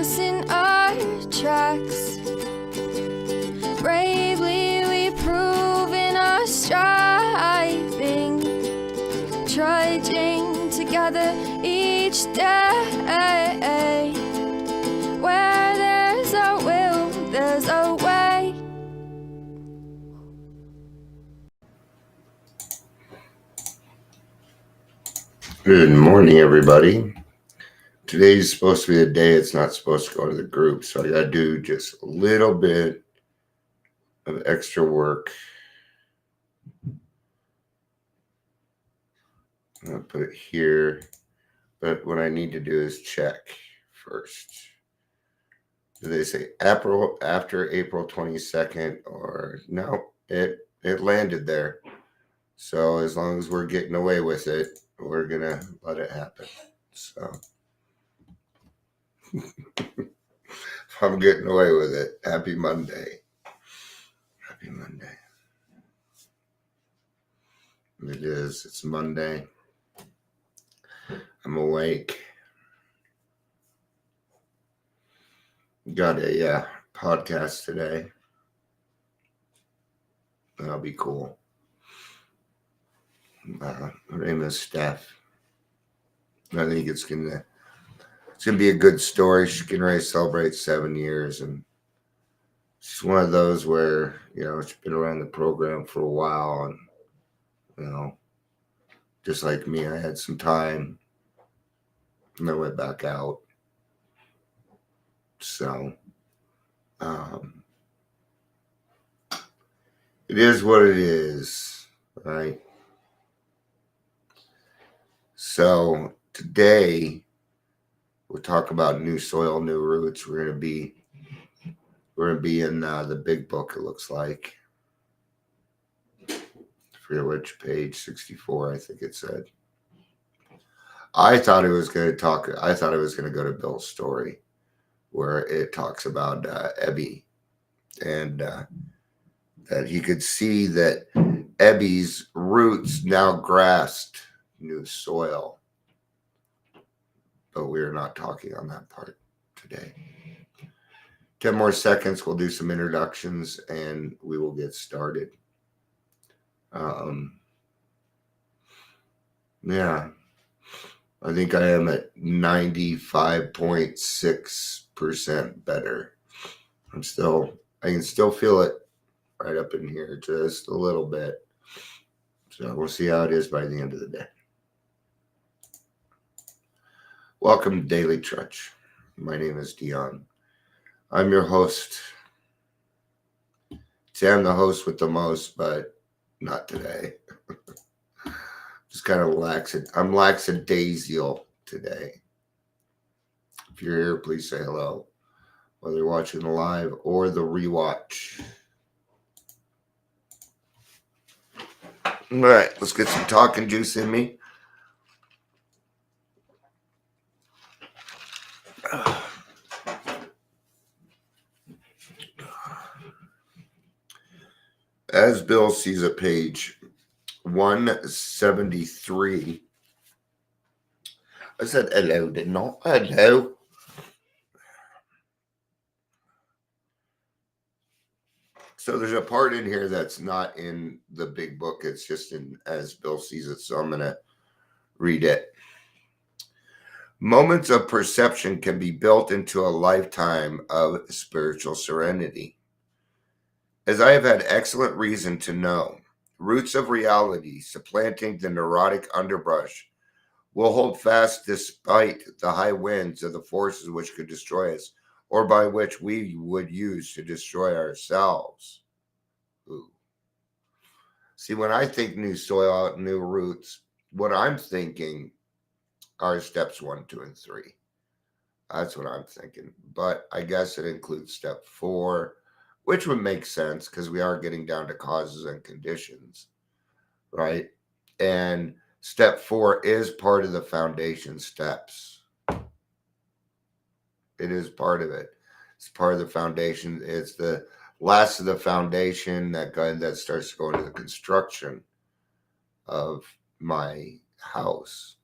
us in our tracks. Bravely we prove in our striving, trudging together each day. Where there's a will, there's a way. Good morning, everybody. Today's supposed to be a day it's not supposed to go to the group, so I gotta do just a little bit of extra work. I'll put it here, but what I need to do is check first. Do they say after April 22nd or no? It landed there. So as long as we're getting away with it, we're gonna let it happen. So if I'm getting away with it, happy Monday. Happy Monday. It is. It's Monday. I'm awake. Got a podcast today. That'll be cool. Her name is Steph. I think it's gonna be a good story. She's getting ready to celebrate 7 years, and she's one of those where she's been around the program for a while, and just like me, I had some time, and I went back out. So, it is what it is, right? So today we'll talk about new soil, new roots. We're gonna be in the big book. It looks like. I forget which page, 64, I think it said. I thought it was going to go to Bill's story, where it talks about Ebby, and that he could see that Ebby's roots now grasped new soil. But we're not talking on that part today. 10 more seconds, we'll do some introductions, and we will get started. I think I am at 95.6% better. I can still feel it right up in here, just a little bit. So we'll see how it is by the end of the day. Welcome to Daily Trudge. My name is Dion. I'm your host. See, I'm the host with the most, but not today. Just kind of I'm lackadaisical today. If you're here, please say hello, whether you're watching the live or the rewatch. All right, let's get some talking juice in me. As Bill sees at page 173. I said hello, didn't I? Hello. So there's a part in here that's not in the big book. It's just in as Bill sees it. So I'm going to read it. Moments of perception can be built into a lifetime of spiritual serenity. As I have had excellent reason to know, roots of reality supplanting the neurotic underbrush will hold fast despite the high winds of the forces which could destroy us, or by which we would use to destroy ourselves. Ooh. See, when I think new soil, new roots, what I'm thinking are steps 1, 2, and 3. That's what I'm thinking. But I guess it includes step 4, which would make sense because we are getting down to causes and conditions, right? And step 4 is part of the foundation steps. It is part of it. It's part of the foundation. It's the last of the foundation that starts to go into the construction of my house.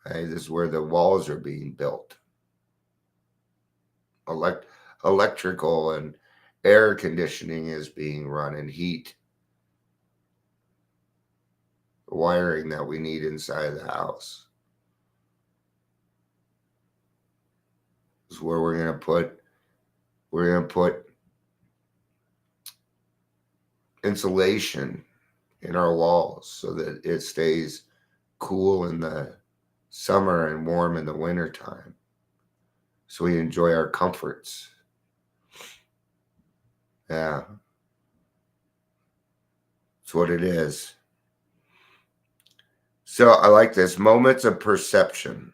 Okay, this is where the walls are being built. electrical and air conditioning is being run, and heat, wiring that we need inside the house is where we're going to put insulation in our walls so that it stays cool in the summer and warm in the winter time, so we enjoy our comforts. Yeah, that's what it is. So I like this. Moments of perception.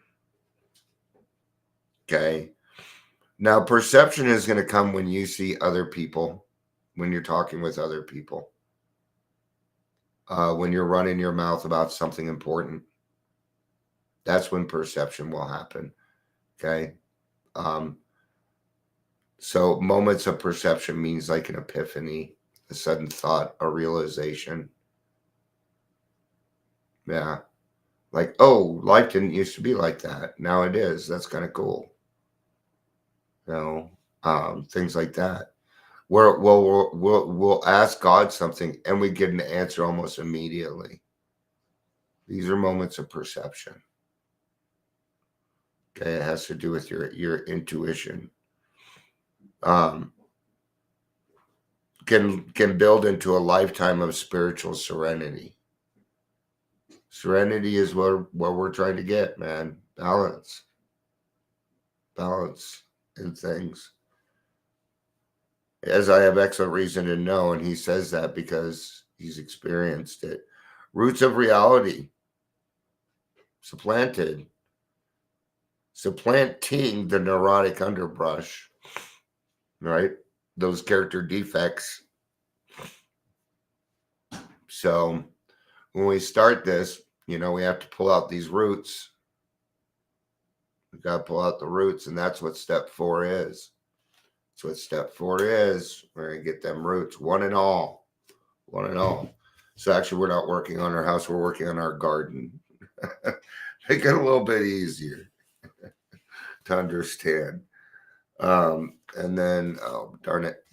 Okay. Now, perception is going to come when you see other people, when you're talking with other people, when you're running your mouth about something important. That's when perception will happen. Okay. So moments of perception means like an epiphany, a sudden thought, a realization. Yeah. Like, oh, life didn't used to be like that. Now it is. That's kind of cool. You know, things like that. We'll ask God something and we get an answer almost immediately. These are moments of perception. Okay, it has to do with your intuition. Can build into a lifetime of spiritual serenity. Serenity is what we're trying to get, man. Balance in things. As I have excellent reason to know, and he says that because he's experienced it. Roots of reality. Supplanting the neurotic underbrush, right? Those character defects. So when we start this, we have to pull out these roots. We've got to pull out the roots, and that's what step 4 is. That's what step 4 is. We're going to get them roots, one and all. So actually, we're not working on our house. We're working on our garden. Make it a little bit easier to understand. And then, oh, darn it.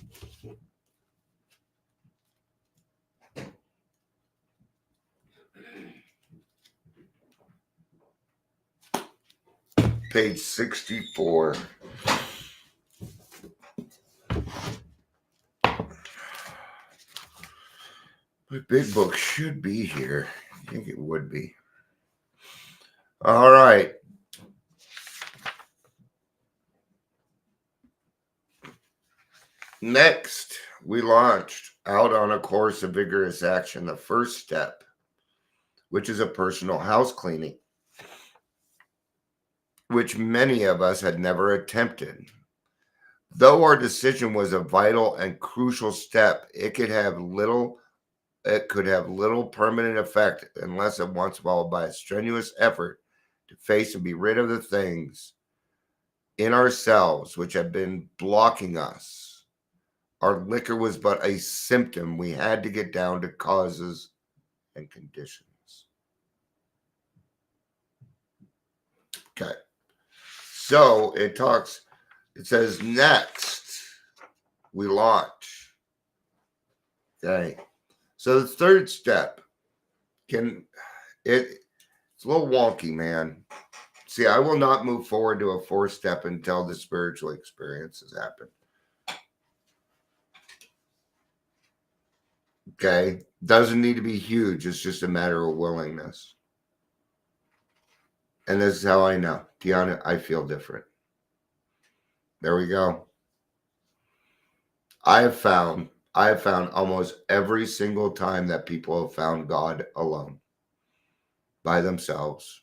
Page 64. My big book should be here. I think it would be. All right. Next, we launched out on a course of vigorous action, the first step, which is a personal house cleaning, which many of us had never attempted. Though our decision was a vital and crucial step, it could have little permanent effect unless it was followed by a strenuous effort to face and be rid of the things in ourselves which have been blocking us. Our liquor was but a symptom. We had to get down to causes and conditions. Okay. So it says next we launch. Okay. So the third step it's a little wonky, man. See, I will not move forward to a 4th step until the spiritual experience has happened. Okay. Doesn't need to be huge. It's just a matter of willingness. And this is how I know. Deanna, I feel different. There we go. I have found almost every single time that people have found God alone, by themselves,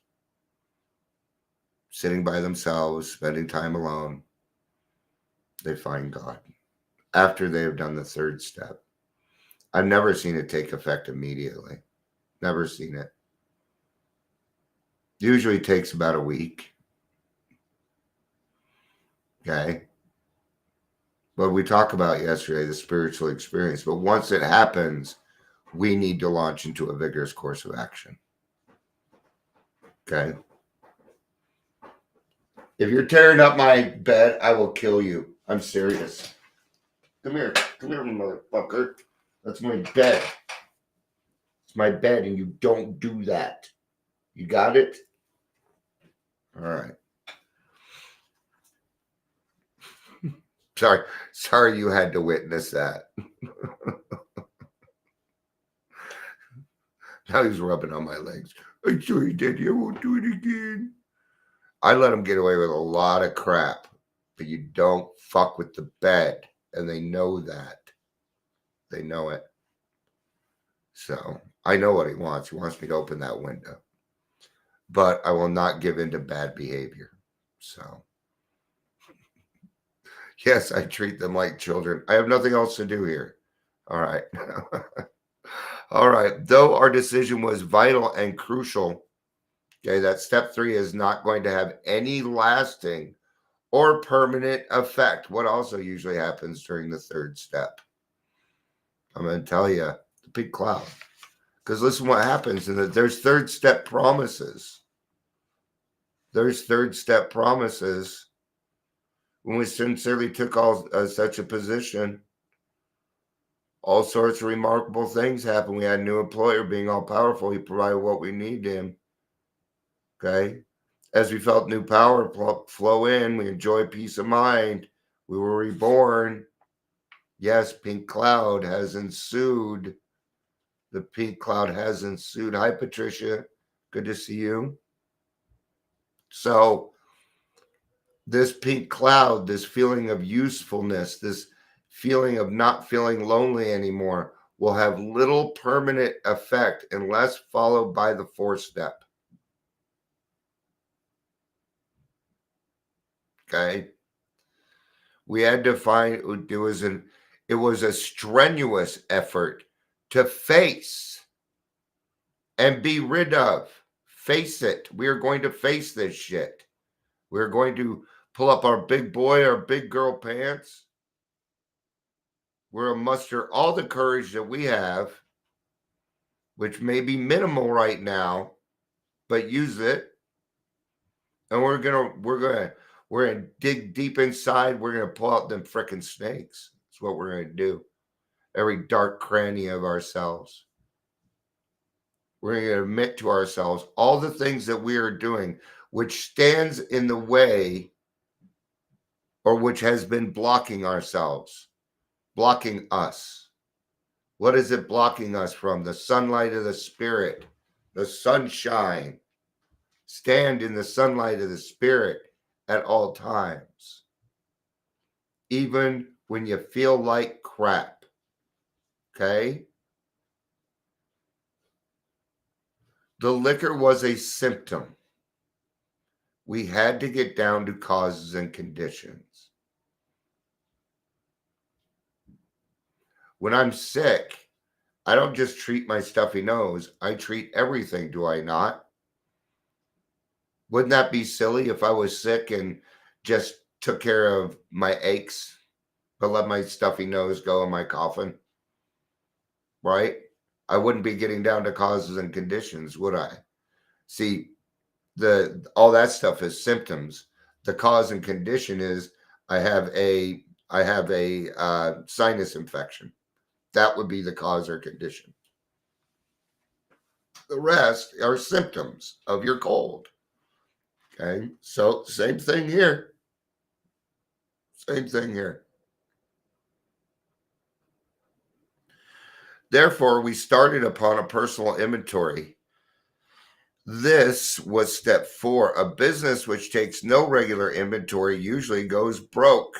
sitting by themselves, spending time alone, they find God after they have done the 3rd step. I've never seen it take effect immediately. Never seen it. Usually takes about a week. Okay. But we talked about yesterday the spiritual experience. But once it happens, we need to launch into a vigorous course of action. Okay. If you're tearing up my bed, I will kill you. I'm serious. Come here, motherfucker. That's my bed. It's my bed, and you don't do that. You got it? All right. Sorry you had to witness that. Now he's rubbing on my legs. I'm sorry, Daddy, I won't do it again. I let him get away with a lot of crap, but you don't fuck with the bed, and they know that. They know it. So I know what he wants. He wants me to open that window. But I will not give in to bad behavior. So, yes, I treat them like children. I have nothing else to do here. All right. All right. Though our decision was vital and crucial, okay, that step 3 is not going to have any lasting or permanent effect. What also usually happens during the 3rd step? I'm going to tell you, the big cloud. Because listen what happens in that there's 3rd step promises. There's 3rd step promises. When we sincerely took such a position, all sorts of remarkable things happened. We had a new employer being all powerful. He provided what we needed him. Okay. As we felt new power flow in, we enjoyed peace of mind. We were reborn. Yes, pink cloud has ensued. The pink cloud has ensued. Hi, Patricia. Good to see you. So, this pink cloud, this feeling of usefulness, this feeling of not feeling lonely anymore will have little permanent effect unless followed by the 4th step. Okay. We had to find it was a strenuous effort to face and be rid of. Face it. We are going to face this shit. We're going to pull up our big boy, our big girl pants. We're going to muster all the courage that we have, which may be minimal right now, but use it. And we're gonna dig deep inside. We're gonna pull out them frickin' snakes. That's what we're gonna do. Every dark cranny of ourselves. We're gonna admit to ourselves all the things that we are doing, which stands in the way or which has been blocking ourselves, blocking us. What is it blocking us from? The sunlight of the spirit, the sunshine. Stand in the sunlight of the spirit at all times, even when you feel like crap. Okay? The liquor was a symptom. We had to get down to causes and conditions. When I'm sick, I don't just treat my stuffy nose. I treat everything, do I not? Wouldn't that be silly if I was sick and just took care of my aches, but let my stuffy nose go in my coffin? Right? I wouldn't be getting down to causes and conditions, would I? See, all that stuff is symptoms. The cause and condition is I have a sinus infection. That would be the cause or condition. The rest are symptoms of your cold. Okay, so same thing here. Same thing here. Therefore, we started upon a personal inventory. This was step 4. A business which takes no regular inventory usually goes broke.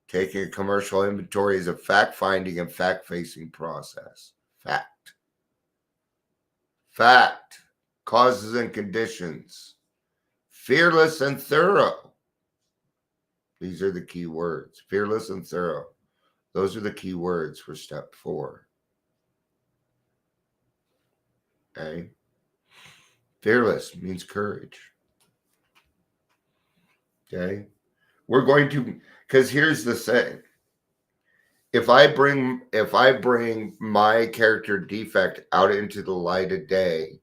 Taking a commercial inventory is a fact-finding and fact-facing process. Fact. Fact. Causes and conditions. Fearless and thorough. These are the key words. Fearless and thorough. Those are the key words for step 4. Okay? Fearless means courage. Okay? We're going to, because here's the thing. If I bring my character defect out into the light of day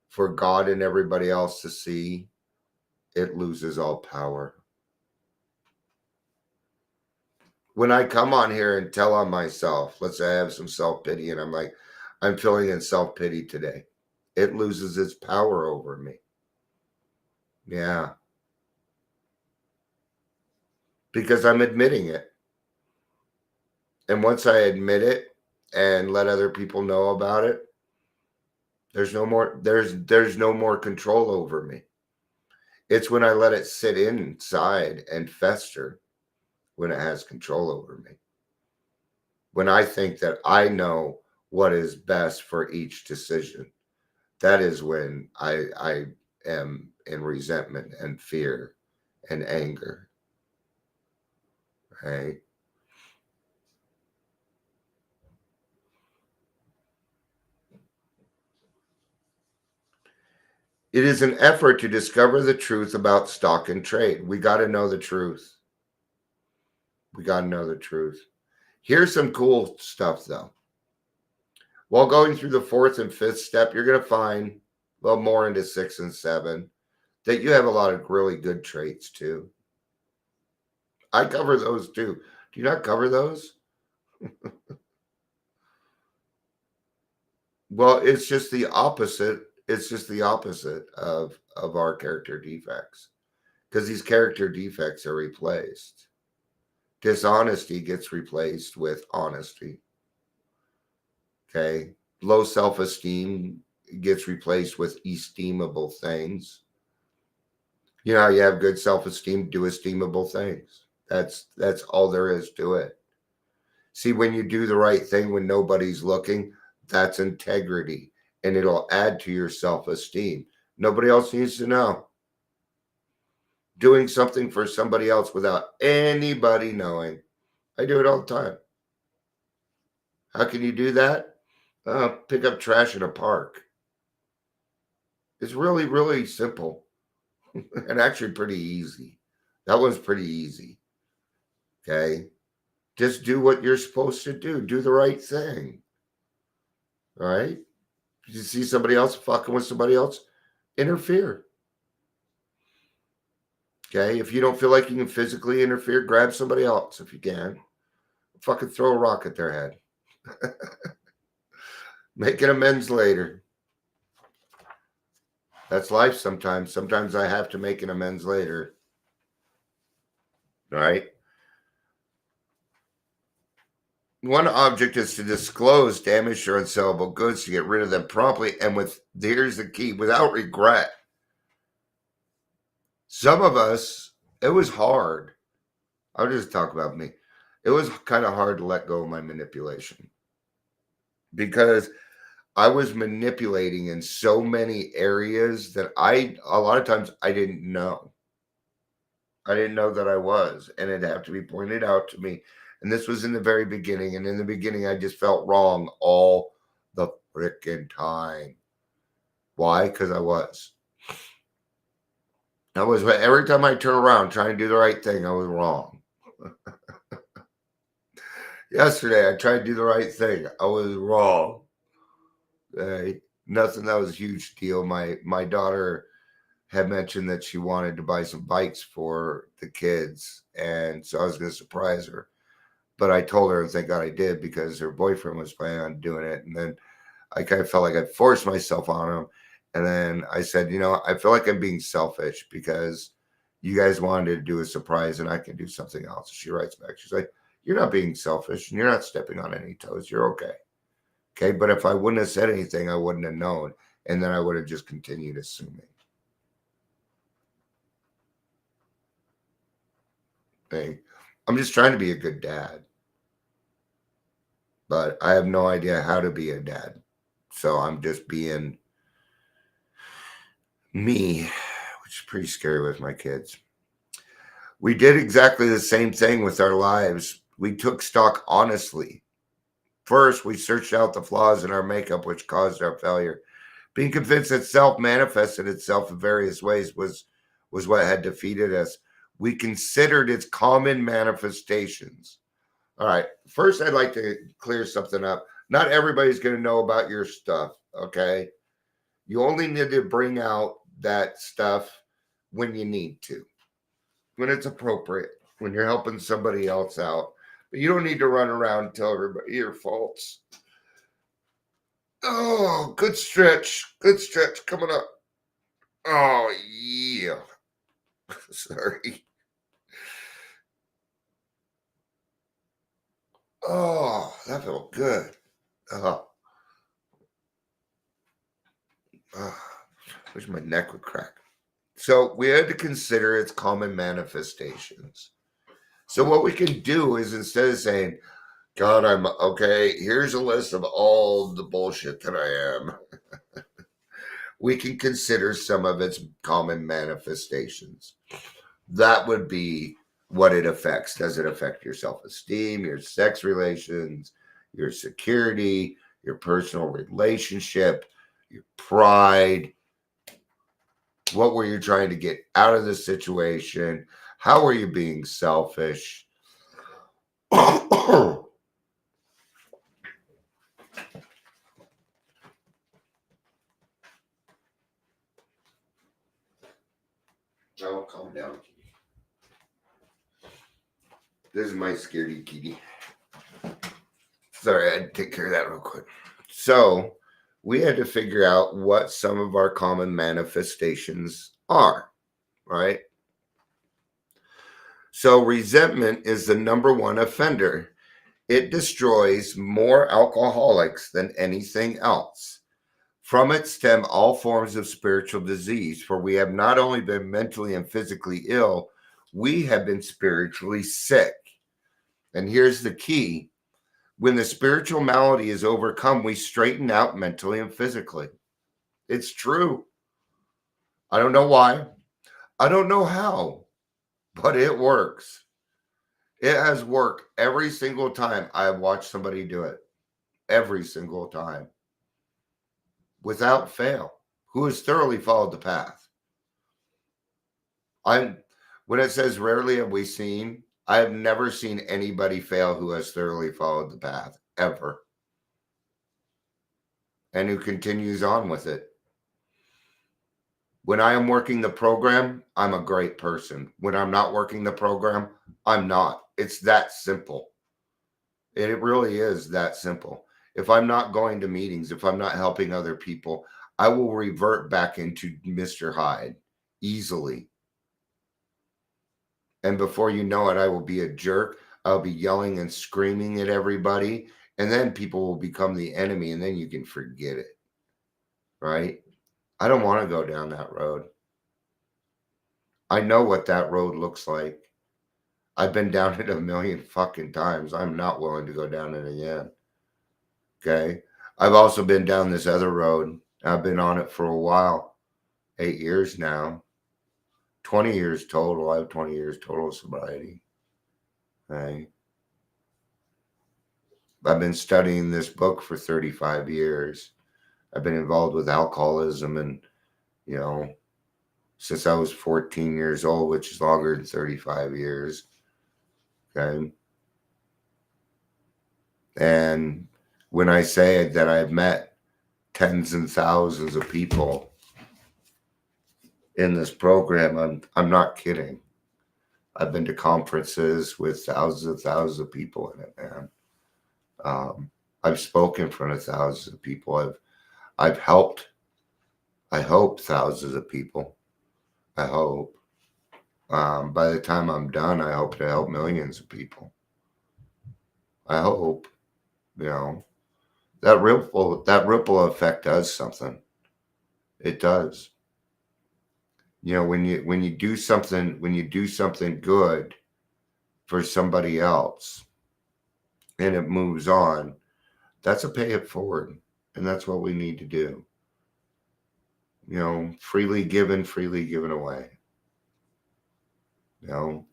for God and everybody else to see, it loses all power. When I come on here and tell on myself, let's say I have some self-pity and I'm like, I'm feeling in self-pity today, it loses its power over me. Yeah. Because I'm admitting it. And once I admit it and let other people know about it, there's no more control over me. It's when I let it sit inside and fester when it has control over me. When I think that I know what is best for each decision, that is when I am in resentment and fear and anger. Right? It is an effort to discover the truth about stock and trade. We got to know the truth. We got to know the truth. Here's some cool stuff, though. While going through the fourth and fifth step, you're going to find, well, more into 6 and 7, that you have a lot of really good traits too. I cover those too. Do you not cover those? Well, it's just the opposite. It's just the opposite of our character defects, because these character defects are replaced. Dishonesty gets replaced with honesty. Okay. Low self-esteem gets replaced with esteemable things. You know how you have good self-esteem, do esteemable things. That's all there is to it. See, when you do the right thing when nobody's looking, that's integrity, and it'll add to your self-esteem. Nobody else needs to know. Doing something for somebody else without anybody knowing. I do it all the time. How can you do that? Pick up trash in a park. It's really, really simple and actually pretty easy. That one's pretty easy. Okay. Just do what you're supposed to do. Do the right thing. All right. If you see somebody else fucking with somebody else, interfere. Okay. If you don't feel like you can physically interfere, grab somebody else if you can. Fucking throw a rock at their head. Make an amends later. That's life sometimes. Sometimes I have to make an amends later. All right. One object is to disclose damaged or unsellable goods to get rid of them promptly and here's the key, without regret. Some of us, it was hard. I'll just talk about me. It was kind of hard to let go of my manipulation because I was manipulating in so many areas that a lot of times I didn't know. I didn't know that I was, and it'd have to be pointed out to me. And this was in the very beginning. And in the beginning, I just felt wrong all the frickin' time. Why? Because I was. Every time I turn around trying to do the right thing, I was wrong. Yesterday, I tried to do the right thing. I was wrong. Nothing that was a huge deal. My daughter had mentioned that she wanted to buy some bikes for the kids. And so I was going to surprise her. But I told her, and thank God I did, because her boyfriend was planning on doing it. And then I kind of felt like I forced myself on him. And then I said, I feel like I'm being selfish because you guys wanted to do a surprise and I can do something else. She writes back. She's like, you're not being selfish and you're not stepping on any toes. You're okay. Okay. But if I wouldn't have said anything, I wouldn't have known. And then I would have just continued assuming. Okay. I'm just trying to be a good dad. But I have no idea how to be a dad. So I'm just being me, which is pretty scary with my kids. We did exactly the same thing with our lives. We took stock honestly. First, we searched out the flaws in our makeup, which caused our failure. Being convinced that self manifested itself in various ways was what had defeated us. We considered its common manifestations. All right. First, I'd like to clear something up. Not everybody's going to know about your stuff. Okay. You only need to bring out that stuff when you need to, when it's appropriate, when you're helping somebody else out. But you don't need to run around and tell everybody your faults. Oh, good stretch. Good stretch coming up. Oh, yeah. Sorry. Oh, that felt good. Oh, wish my neck would crack. So we had to consider its common manifestations. So what we can do is, instead of saying, God, I'm okay, here's a list of all the bullshit that I am, we can consider some of its common manifestations. That would be what it affects. Does it affect your self-esteem, your sex relations, your security, your personal relationship, your pride? What were you trying to get out of the situation? How are you being selfish? Oh, calm down, kitty. This is my scaredy kitty. Sorry, I had to take care of that real quick. So we had to figure out what some of our common manifestations are, right? So resentment is the number one offender. It destroys more alcoholics than anything else. From it stem all forms of spiritual disease, for we have not only been mentally and physically ill, we have been spiritually sick. And here's the key: when the spiritual malady is overcome, we straighten out mentally and physically. It's true. I don't know why. I don't know how, but it works. It has worked every single time I've watched somebody do it. Every single time. Without fail. Who has thoroughly followed the path. When it says rarely have we seen, I have never seen anybody fail who has thoroughly followed the path, ever. And who continues on with it. When I am working the program, I'm a great person. When I'm not working the program, I'm not. It's that simple. It really is that simple. If I'm not going to meetings, if I'm not helping other people, I will revert back into Mr. Hyde easily. And before you know it, I will be a jerk. I'll be yelling and screaming at everybody. And then people will become the enemy, and then you can forget it. Right? I don't want to go down that road. I know what that road looks like. I've been down it a million fucking times. I'm not willing to go down it again. Okay? I've also been down this other road. I've been on it for a while. 8 years now. 20 years total. I have 20 years total sobriety. Okay? I've been studying this book for 35 years. I've been involved with alcoholism and, since I was 14 years old, which is longer than 35 years. Okay. And when I say that I've met tens and thousands of people in this program, I'm not kidding. I've been to conferences with thousands of people in it, man. I've spoken in front of thousands of people. I've helped, I hope, thousands of people. I hope. By the time I'm done, I hope to help millions of people. I hope, that ripple effect does something. It does. When you do something good for somebody else and it moves on, that's a pay it forward. And that's what we need to do. Freely given away. There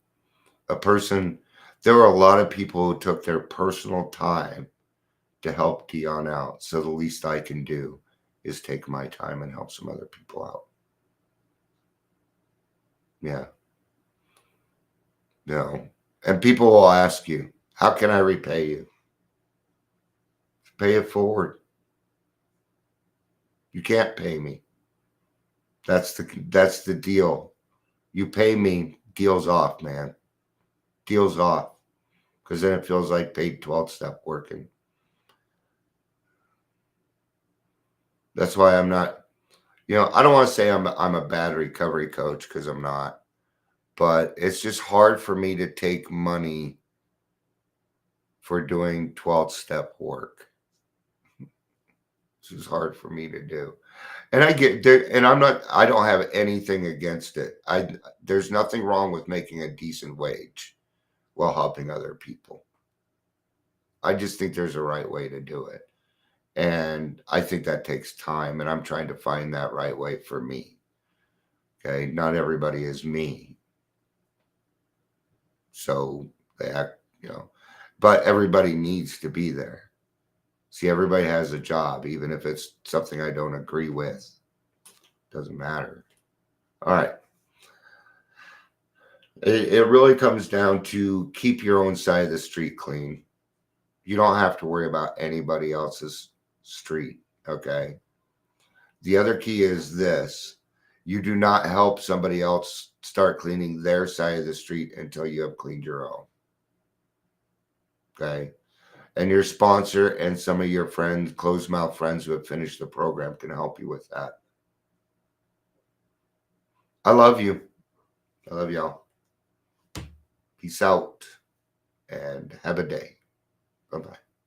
were a lot of people who took their personal time to help Dion out. So the least I can do is take my time and help some other people out. Yeah. And people will ask you, how can I repay you? Pay it forward. You can't pay me. That's the deal. You pay me, deals off, man. Deals off. Because then it feels like paid 12-step working. That's why I'm not, I don't want to say I'm a bad recovery coach, because I'm not. But it's just hard for me to take money for doing 12-step work. This is hard for me to do. And I get there, and I don't have anything against it. There's nothing wrong with making a decent wage while helping other people. I just think there's a right way to do it. And I think that takes time, and I'm trying to find that right way for me. Okay. Not everybody is me. So they act, but everybody needs to be there. See, everybody has a job, even if it's something I don't agree with. Doesn't matter. All right. It really comes down to keep your own side of the street clean. You don't have to worry about anybody else's street. Okay. The other key is this: you do not help somebody else start cleaning their side of the street until you have cleaned your own. Okay. And your sponsor and some of your friends, closed mouth friends who have finished the program, can help you with that. I love you. I love y'all. Peace out and have a day. Bye-bye.